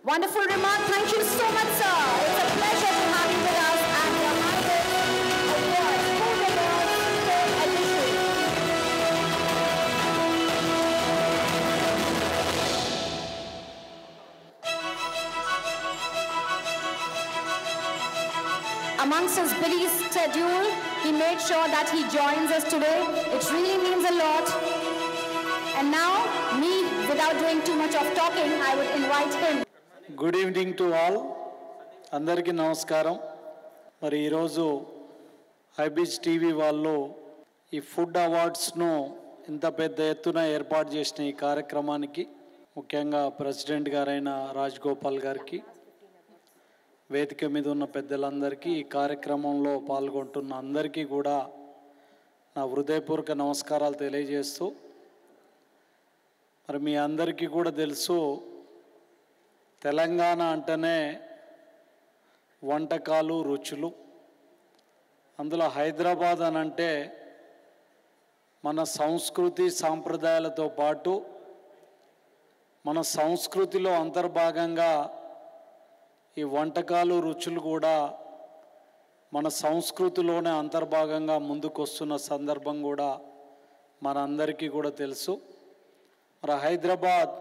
Wonderful remark. Thank you so much, sir. It's a pleasure to have you with us and your highest award, Food Awards, third edition. Amongst his busy schedule, he made sure that he joins us today. It really means a lot. And now, me, without doing too much of talking, I would invite him. Good evening to all. Andariki namaskaram. మరి ఈరోజు హైబీజ్ TV వాళ్ళు ఈ food అవార్డ్స్ను ఇంత పెద్ద ఎత్తున ఏర్పాటు చేసిన ఈ కార్యక్రమానికి ముఖ్యంగా ప్రెసిడెంట్ గారైన రాజగోపాల్ గారికి, వేదిక మీద ఉన్న పెద్దలందరికీ, ఈ కార్యక్రమంలో పాల్గొంటున్న అందరికీ కూడా నా హృదయపూర్వక నమస్కారాలు తెలియజేస్తూ, మరి మీ అందరికీ కూడా తెలుసు, తెలంగాణ అంటేనే వంటకాలు, రుచులు. అందులో హైదరాబాద్ అని అంటే మన సంస్కృతి సాంప్రదాయాలతో పాటు మన సంస్కృతిలో అంతర్భాగంగా ఈ వంటకాలు, రుచులు కూడా మన సంస్కృతిలోనే అంతర్భాగంగా ముందుకొస్తున్న సందర్భం కూడా మనందరికీ కూడా తెలుసు. మరి Hyderabad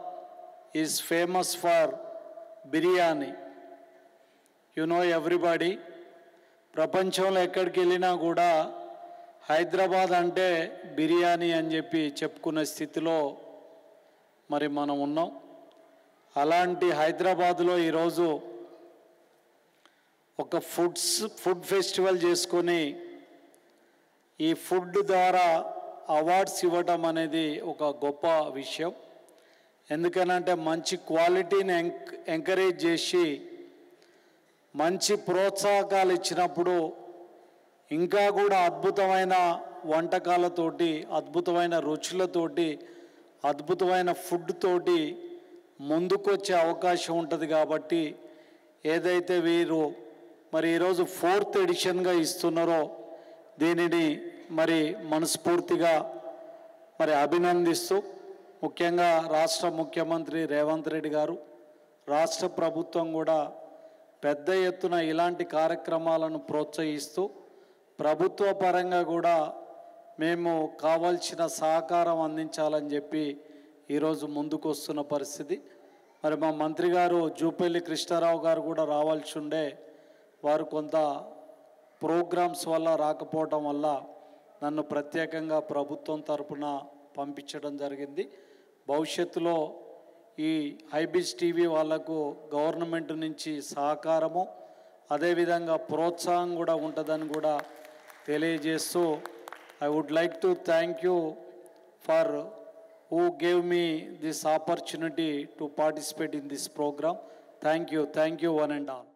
is famous for biryani. You know everybody. ప్రపంచంలో ఎక్కడికి వెళ్ళినా కూడా హైదరాబాద్ అంటే బిర్యానీ అని చెప్పి చెప్పుకునే స్థితిలో మరి మనం ఉన్నాం. అలాంటి హైదరాబాదులో ఈరోజు ఒక ఫుడ్ ఫెస్టివల్ చేసుకొని ఈ ఫుడ్ ద్వారా అవార్డ్స్ ఇవ్వటం అనేది ఒక గొప్ప విషయం. ఎందుకనంటే మంచి క్వాలిటీని ఎంకరేజ్ చేసి మంచి ప్రోత్సాహకాలు ఇచ్చినప్పుడు ఇంకా కూడా అద్భుతమైన వంటకాలతోటి, అద్భుతమైన రుచులతోటి, అద్భుతమైన ఫుడ్ తోటి ముందుకొచ్చే అవకాశం ఉంటుంది. కాబట్టి ఏదైతే వీరు మరి ఈరోజు 4th ఎడిషన్గా ఇస్తున్నారో దీనిని మరి మనస్ఫూర్తిగా మరి అభినందిస్తూ, ముఖ్యంగా రాష్ట్ర ముఖ్యమంత్రి రేవంత్ రెడ్డి గారు, రాష్ట్ర ప్రభుత్వం కూడా పెద్ద ఎత్తున ఇలాంటి కార్యక్రమాలను ప్రోత్సహిస్తూ ప్రభుత్వ పరంగా కూడా మేము కావాల్సిన సహకారం అందించాలని చెప్పి ఈరోజు ముందుకు వస్తున్న పరిస్థితి. మరి మా మంత్రి గారు జూపల్లి కృష్ణారావు గారు కూడా రావాల్సి ఉండే, వారు కొంత ప్రోగ్రామ్స్ వల్ల రాకపోవటం వల్ల నన్ను ప్రత్యేకంగా ప్రభుత్వం తరపున పంపించడం జరిగింది. భవిష్యత్తులో ఈ హైబీజ్ టీవీ వాళ్లకు గవర్నమెంట్ నుంచి సహకారము, అదేవిధంగా ప్రోత్సాహం కూడా ఉంటుందని కూడా తెలియజేస్తూ, I would like to thank you for who gave me this opportunity to participate in this program. Thank you one and all.